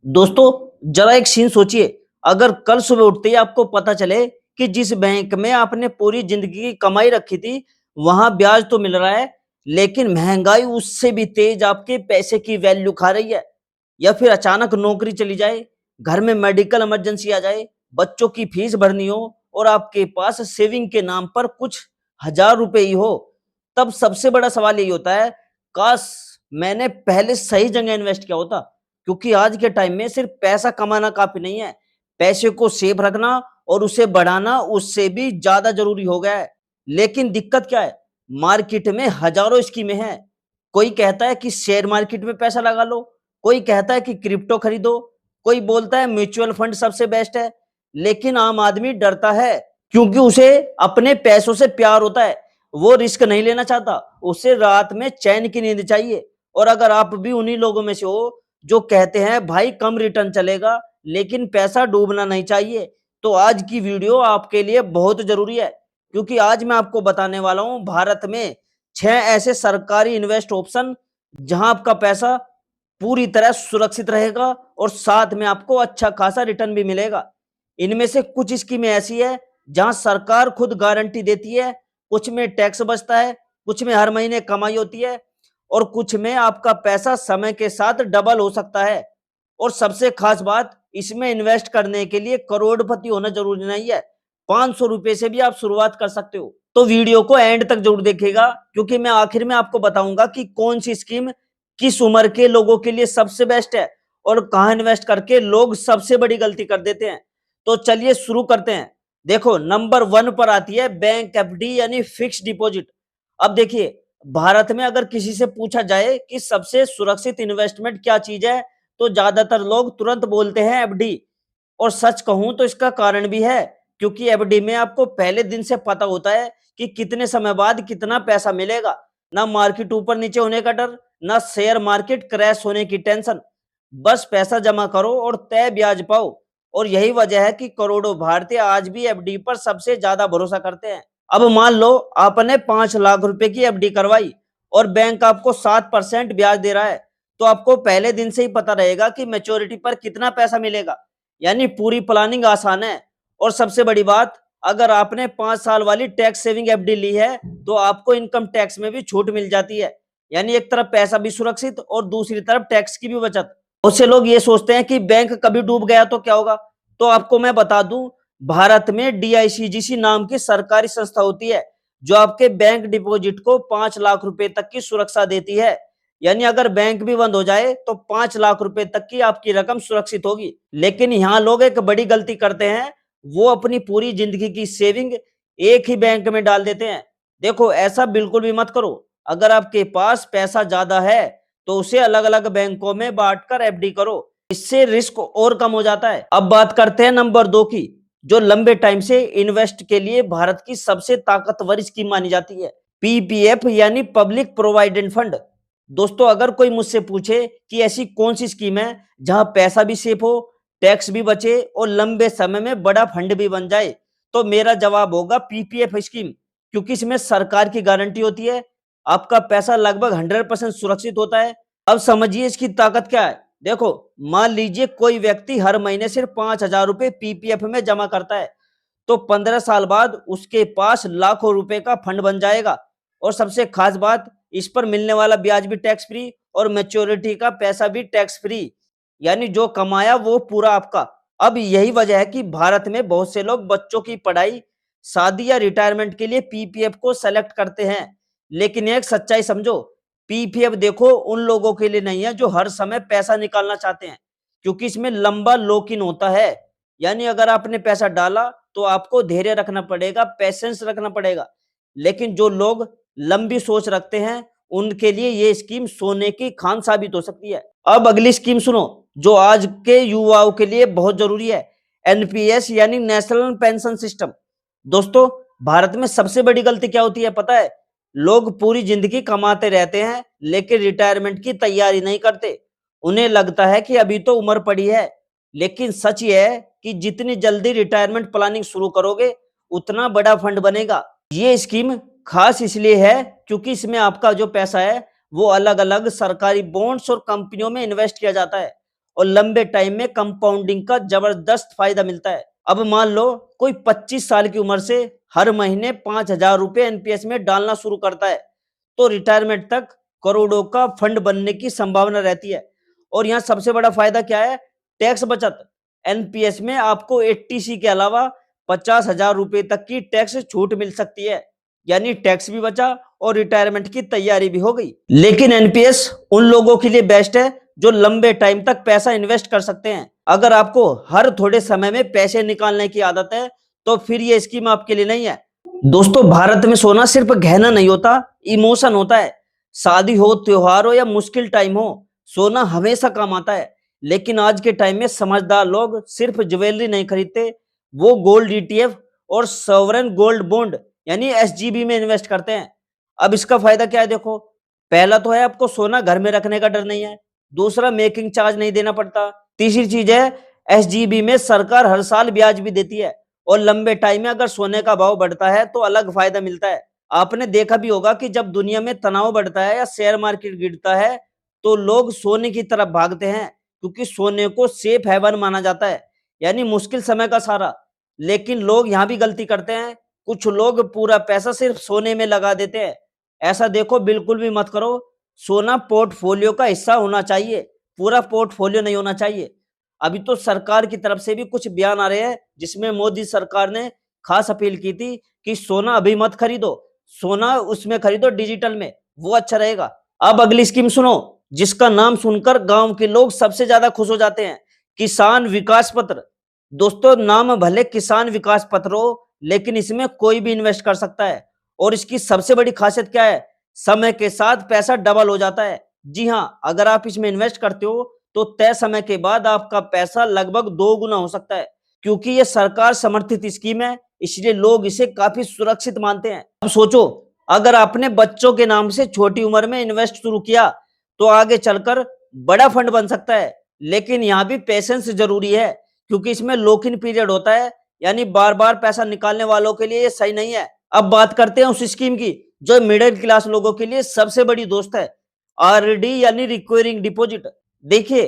दोस्तों, जरा एक सीन सोचिए। अगर कल सुबह उठते ही आपको पता चले कि जिस बैंक में आपने पूरी जिंदगी की कमाई रखी थी, वहां ब्याज तो मिल रहा है, लेकिन महंगाई उससे भी तेज आपके पैसे की वैल्यू खा रही है। या फिर अचानक नौकरी चली जाए, घर में मेडिकल इमरजेंसी आ जाए, बच्चों की फीस भरनी हो और आपके पास सेविंग के नाम पर कुछ हजार रुपए ही हो, तब सबसे बड़ा सवाल यही होता है, काश मैंने पहले सही जगह इन्वेस्ट किया होता। क्योंकि आज के टाइम में सिर्फ पैसा कमाना काफी नहीं है, पैसे को सेव रखना और उसे बढ़ाना उससे भी ज्यादा जरूरी हो गया है। लेकिन दिक्कत क्या है, मार्केट में हजारों स्कीमें हैं। कोई कहता है कि शेयर मार्केट में पैसा लगा लो, कोई कहता है कि क्रिप्टो खरीदो, कोई बोलता है म्यूचुअल फंड सबसे बेस्ट है। लेकिन आम आदमी डरता है, क्योंकि उसे अपने पैसों से प्यार होता है। वो रिस्क नहीं लेना चाहता, उसे रात में चैन की नींद चाहिए। और अगर आप भी उन्हीं लोगों में से हो जो कहते हैं भाई कम रिटर्न चलेगा, लेकिन पैसा डूबना नहीं चाहिए, तो आज की वीडियो आपके लिए बहुत जरूरी है। क्योंकि आज मैं आपको बताने वाला हूं भारत में 6 ऐसे सरकारी इन्वेस्ट ऑप्शन जहां आपका पैसा पूरी तरह सुरक्षित रहेगा और साथ में आपको अच्छा खासा रिटर्न भी मिलेगा। इनमें से कुछ स्कीमें ऐसी है जहां सरकार खुद गारंटी देती है, कुछ में टैक्स बचता है, कुछ में हर महीने कमाई होती है और कुछ में आपका पैसा समय के साथ डबल हो सकता है। और सबसे खास बात, इसमें इन्वेस्ट करने के लिए करोड़पति होना जरूरी नहीं है, 500 रुपए से भी आप शुरुआत कर सकते हो। तो वीडियो को एंड तक जरूर देखिएगा, क्योंकि मैं आखिर में आपको बताऊंगा कि कौन सी स्कीम किस उम्र के लोगों के लिए सबसे बेस्ट है और कहां इन्वेस्ट करके लोग सबसे बड़ी गलती कर देते हैं। तो चलिए शुरू करते हैं। देखो, नंबर 1 पर आती है बैंक एफडी यानी फिक्स डिपॉजिट। अब देखिए, भारत में अगर किसी से पूछा जाए कि सबसे सुरक्षित इन्वेस्टमेंट क्या चीज है, तो ज्यादातर लोग तुरंत बोलते हैं एफडी। और सच कहूं तो इसका कारण भी है, क्योंकि एफडी में आपको पहले दिन से पता होता है कि कितने समय बाद कितना पैसा मिलेगा। ना मार्केट ऊपर नीचे होने का डर, ना शेयर मार्केट क्रैश होने की टेंशन। बस पैसा जमा करो और तय ब्याज पाओ। और यही वजह है कि करोड़ों भारतीय आज भी एफडी पर सबसे ज्यादा भरोसा करते हैं। अब मान लो आपने 5 लाख रुपए की एफडी करवाई और बैंक आपको 7% ब्याज दे रहा है, तो आपको पहले दिन से ही पता रहेगा कि मैच्योरिटी पर कितना पैसा मिलेगा। यानी पूरी प्लानिंग आसान है। और सबसे बड़ी बात, अगर आपने 5 साल वाली टैक्स सेविंग एफडी ली है, तो आपको इनकम टैक्स में भी छूट मिल जाती है। यानी एक तरफ पैसा भी सुरक्षित और दूसरी तरफ टैक्स की भी बचत। बहुत से लोग ये सोचते हैं कि बैंक कभी डूब गया तो क्या होगा। तो आपको मैं बता दूं, भारत में डीआईसीजीसी नाम की सरकारी संस्था होती है, जो आपके बैंक डिपॉजिट को 5 लाख रुपए तक की सुरक्षा देती है। यानी अगर बैंक भी बंद हो जाए तो 5 लाख रुपए तक की आपकी रकम सुरक्षित होगी। लेकिन यहाँ लोग एक बड़ी गलती करते हैं, वो अपनी पूरी जिंदगी की सेविंग एक ही बैंक में डाल देते हैं। देखो, ऐसा बिल्कुल भी मत करो। अगर आपके पास पैसा ज्यादा है, तो उसे अलग अलग बैंकों में बांटकर एफडी करो, इससे रिस्क और कम हो जाता है। अब बात करते हैं नंबर 2 की, जो लंबे टाइम से इन्वेस्ट के लिए भारत की सबसे ताकतवर स्कीम मानी जाती है, पीपीएफ यानी पब्लिक प्रोविडेंट फंड। दोस्तों, अगर कोई मुझसे पूछे कि ऐसी कौन सी स्कीम है जहां पैसा भी सेफ हो, टैक्स भी बचे और लंबे समय में बड़ा फंड भी बन जाए, तो मेरा जवाब होगा पीपीएफ स्कीम। क्योंकि इसमें सरकार की गारंटी होती है, आपका पैसा लगभग 100% सुरक्षित होता है। अब समझिए इसकी ताकत क्या है। देखो, मान लीजिए कोई व्यक्ति हर महीने सिर्फ 5,000 रुपए पीपीएफ में जमा करता है, तो 15 साल बाद उसके पास लाखों रुपए का फंड बन जाएगा। और सबसे खास बात, इस पर मिलने वाला ब्याज भी टैक्स फ्री और मैच्योरिटी का पैसा भी टैक्स फ्री। यानी जो कमाया वो पूरा आपका। अब यही वजह है कि भारत में बहुत से लोग बच्चों की पढ़ाई, शादी या रिटायरमेंट के लिए पीपीएफ को सेलेक्ट करते हैं। लेकिन एक सच्चाई समझो, पीपीएफ देखो उन लोगों के लिए नहीं है जो हर समय पैसा निकालना चाहते हैं, क्योंकि इसमें लंबा लॉक इन होता है। यानी अगर आपने पैसा डाला तो आपको धैर्य रखना पड़ेगा, पेशेंस रखना पड़ेगा। लेकिन जो लोग लंबी सोच रखते हैं, उनके लिए ये स्कीम सोने की खान साबित हो सकती है। अब अगली स्कीम सुनो, जो आज के युवाओं के लिए बहुत जरूरी है, एनपीएस यानी नेशनल पेंशन सिस्टम। दोस्तों, भारत में सबसे बड़ी गलती क्या होती है पता है? लोग पूरी जिंदगी कमाते रहते हैं, लेकिन रिटायरमेंट की तैयारी नहीं करते। उन्हें लगता है कि अभी तो उम्र पड़ी है। लेकिन सच ये है कि जितनी जल्दी रिटायरमेंट प्लानिंग शुरू करोगे, उतना बड़ा फंड बनेगा। ये स्कीम खास इसलिए है क्योंकि इसमें आपका जो पैसा है, वो अलग अलग सरकारी बॉन्ड्स और कंपनियों में इन्वेस्ट किया जाता है। और लंबे टाइम में कंपाउंडिंग का जबरदस्त फायदा मिलता है। अब मान लो कोई 25 साल की उम्र से हर महीने 5,000 रुपए एनपीएस में डालना शुरू करता है, तो रिटायरमेंट तक करोड़ों का फंड बनने की संभावना रहती है। और यहाँ सबसे बड़ा फायदा क्या है? टैक्स बचत। एनपीएस में आपको 80सी के अलावा 50,000 रुपए तक की टैक्स छूट मिल सकती है, यानी टैक्स भी बचा और रिटायरमेंट की तैयारी भी हो गई। लेकिन एनपीएस उन लोगों के लिए बेस्ट है जो लंबे टाइम तक पैसा इन्वेस्ट कर सकते हैं। अगर आपको हर थोड़े समय में पैसे निकालने की आदत है, तो फिर ये स्कीम आपके लिए नहीं है। दोस्तों, भारत में सोना सिर्फ गहना नहीं होता, इमोशन होता है। शादी हो, त्योहार हो या मुश्किल टाइम हो, सोना हमेशा काम आता है। लेकिन आज के टाइम में समझदार लोग सिर्फ ज्वेलरी नहीं खरीदते, वो गोल्ड ईटीएफ और सॉवरेन गोल्ड बॉन्ड यानी एसजीबी में इन्वेस्ट करते हैं। अब इसका फायदा क्या है? देखो, पहला तो है आपको सोना घर में रखने का डर नहीं है। दूसरा, मेकिंग चार्ज नहीं देना पड़ता। तीसरी चीज है, एसजीबी में सरकार हर साल ब्याज भी देती है। और लंबे टाइम में अगर सोने का भाव बढ़ता है तो अलग फायदा मिलता है। आपने देखा भी होगा कि जब दुनिया में तनाव बढ़ता है या शेयर मार्केट गिरता है, तो लोग सोने की तरफ भागते हैं, क्योंकि सोने को सेफ हेवन माना जाता है, यानी मुश्किल समय का सहारा। लेकिन लोग यहाँ भी गलती करते हैं। कुछ लोग पूरा पैसा सिर्फ सोने में लगा देते हैं। ऐसा देखो बिल्कुल भी मत करो। सोना पोर्टफोलियो का हिस्सा होना चाहिए, पूरा पोर्टफोलियो नहीं होना चाहिए। अभी तो सरकार की तरफ से भी कुछ बयान आ रहे हैं, जिसमें मोदी सरकार ने खास अपील की थी कि सोना अभी मत खरीदो, सोना उसमें खरीदो डिजिटल में, वो अच्छा रहेगा। अब अगली स्कीम सुनो, जिसका नाम सुनकर गांव के लोग सबसे ज्यादा खुश हो जाते हैं, किसान विकास पत्र। दोस्तों, नाम भले किसान विकास पत्र हो, लेकिन इसमें कोई भी इन्वेस्ट कर सकता है। और इसकी सबसे बड़ी खासियत क्या है? समय के साथ पैसा डबल हो जाता है। जी हाँ, अगर आप इसमें इन्वेस्ट करते हो तो तय समय के बाद आपका पैसा लगभग 2 गुना हो सकता है। क्योंकि ये सरकार समर्थित स्कीम है, इसलिए लोग इसे काफी सुरक्षित मानते हैं। अब सोचो, अगर आपने बच्चों के नाम से छोटी उम्र में इन्वेस्ट शुरू किया, तो आगे चलकर बड़ा फंड बन सकता है। लेकिन यहाँ भी पेशेंस जरूरी है, क्योंकि इसमें लॉक इन पीरियड होता है, यानी बार बार पैसा निकालने वालों के लिए ये सही नहीं है। अब बात करते हैं उस स्कीम की जो मिडिल क्लास लोगों के लिए सबसे बड़ी दोस्त है, आरडी यानी रिकरिंग डिपॉजिट। देखिए,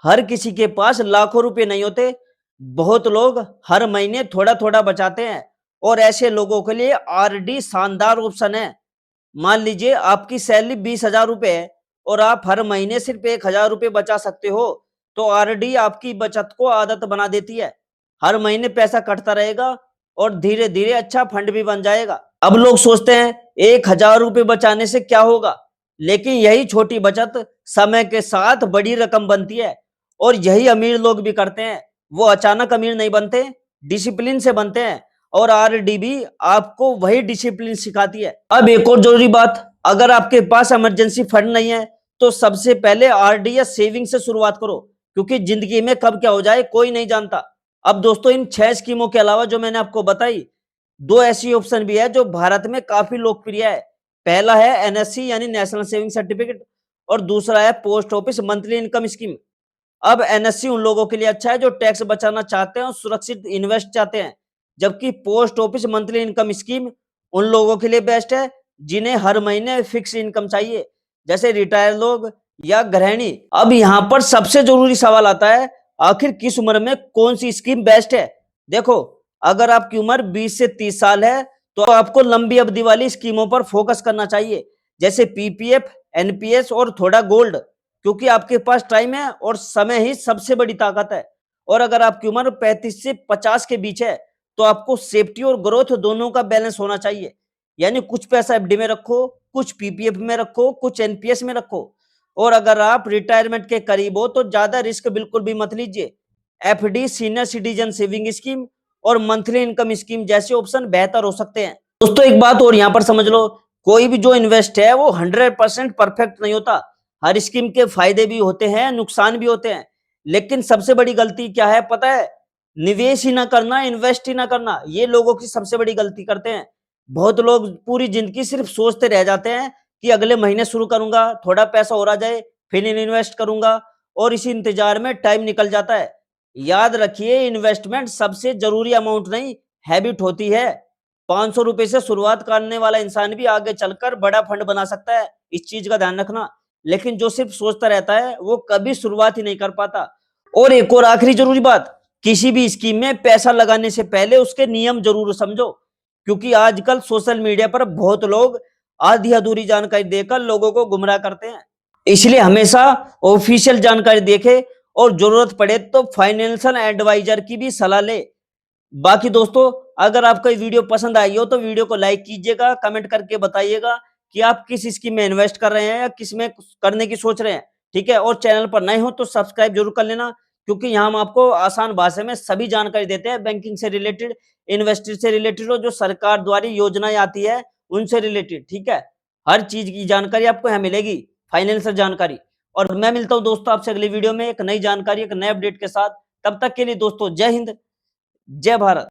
हर किसी के पास लाखों रुपए नहीं होते। बहुत लोग हर महीने थोड़ा थोड़ा बचाते हैं, और ऐसे लोगों के लिए आरडी शानदार ऑप्शन है। मान लीजिए आपकी सैलरी 20,000 रुपए है और आप हर महीने सिर्फ 1,000 रुपए बचा सकते हो, तो आरडी आपकी बचत को आदत बना देती है। हर महीने पैसा कटता रहेगा और धीरे धीरे अच्छा फंड भी बन जाएगा। अब लोग सोचते हैं 1,000 रुपए बचाने से क्या होगा, लेकिन यही छोटी बचत समय के साथ बड़ी रकम बनती है। और यही अमीर लोग भी करते हैं। वो अचानक अमीर नहीं बनते, डिसिप्लिन से बनते हैं। और आरडी भी आपको वही डिसिप्लिन सिखाती है। अब एक और जरूरी बात, अगर आपके पास इमरजेंसी फंड नहीं है, तो सबसे पहले आरडी या सेविंग से शुरुआत करो, क्योंकि जिंदगी में कब क्या हो जाए कोई नहीं जानता। अब दोस्तों, इन 6 स्कीमों के अलावा जो मैंने आपको बताई, 2 ऐसी ऑप्शन भी है जो भारत में काफी लोकप्रिय है। पहला है एनएससी यानी नेशनल सेविंग सर्टिफिकेट, और दूसरा है post office monthly income scheme. अब एनएससी उन लोगों के लिए अच्छा है जो टैक्स बचाना चाहते हैं और सुरक्षित इन्वेस्ट चाहते हैं, जबकि post office monthly income scheme उन लोगों के लिए बेस्ट है जिन्हें हर महीने फिक्स इनकम चाहिए, जैसे रिटायर लोग या गृहिणी। अब यहाँ पर सबसे जरूरी सवाल आता है, आखिर किस उम्र में कौन सी स्कीम बेस्ट है? देखो, अगर आपकी उम्र 20 से 30 साल है, तो आपको लंबी अवधि वाली स्कीमों पर फोकस करना चाहिए, जैसे पीपीएफ, एनपीएस और थोड़ा गोल्ड, क्योंकि आपके पास टाइम है और समय ही सबसे बड़ी ताकत है। और अगर आपकी उम्र 35 से 50 के बीच है, तो आपको सेफ्टी और ग्रोथ दोनों का बैलेंस होना चाहिए, यानी कुछ पैसा एफडी में रखो, कुछ पीपीएफ में रखो, कुछ एनपीएस में रखो। और अगर आप रिटायरमेंट के करीब हो, तो ज्यादा रिस्क बिल्कुल भी मत लीजिए। FD, senior citizen saving scheme और मंथली इनकम स्कीम जैसे ऑप्शन बेहतर हो सकते हैं। दोस्तों, एक बात और यहाँ पर समझ लो, कोई भी जो इन्वेस्ट है वो 100% परफेक्ट नहीं होता। हर स्कीम के फायदे भी होते हैं, नुकसान भी होते हैं। लेकिन सबसे बड़ी गलती क्या है पता है? निवेश ही ना करना, इन्वेस्ट ही ना करना। ये लोगों की सबसे बड़ी गलती करते हैं। बहुत लोग पूरी जिंदगी सिर्फ सोचते रह जाते हैं कि अगले महीने शुरू करूंगा, थोड़ा पैसा और आ जाए, फिर इन्वेस्ट करूंगा, और इसी इंतजार में टाइम निकल जाता है। याद रखिए, इन्वेस्टमेंट सबसे जरूरी अमाउंट नहीं, हैबिट होती है। 500 रुपए से शुरुआत करने वाला इंसान भी आगे चलकर बड़ा फंड बना सकता है, इस चीज का ध्यान रखना। लेकिन जो सिर्फ सोचता रहता है, वो कभी शुरुआत ही नहीं कर पाता। और एक और आखिरी जरूरी बात, किसी भी स्कीम में पैसा लगाने से पहले उसके नियम जरूर समझो, क्योंकि आजकल सोशल मीडिया पर बहुत लोग आधी अधूरी जानकारी देकर लोगों को गुमराह करते हैं। इसलिए हमेशा ऑफिशियल जानकारी देखें और जरूरत पड़े तो फाइनेंशियल एडवाइजर की भी सलाह ले। बाकी दोस्तों, अगर आपको ये वीडियो पसंद आई हो तो वीडियो को लाइक कीजिएगा, कमेंट करके बताइएगा कि आप किस स्कीम में इन्वेस्ट कर रहे हैं या किस में करने की सोच रहे हैं, ठीक है? और चैनल पर नए हो तो सब्सक्राइब जरूर कर लेना, क्योंकि यहाँ हम आपको आसान भाषा में सभी जानकारी देते हैं, बैंकिंग से रिलेटेड, इन्वेस्टर से रिलेटेड और जो सरकार द्वारा योजनाएं आती है उनसे रिलेटेड, ठीक है? हर चीज की जानकारी आपको यहाँ मिलेगी, फाइनेंशियल जानकारी। और मैं मिलता हूँ दोस्तों आपसे अगली वीडियो में एक नई जानकारी, एक नए अपडेट के साथ। तब तक के लिए दोस्तों जय हिंद, जय भारत।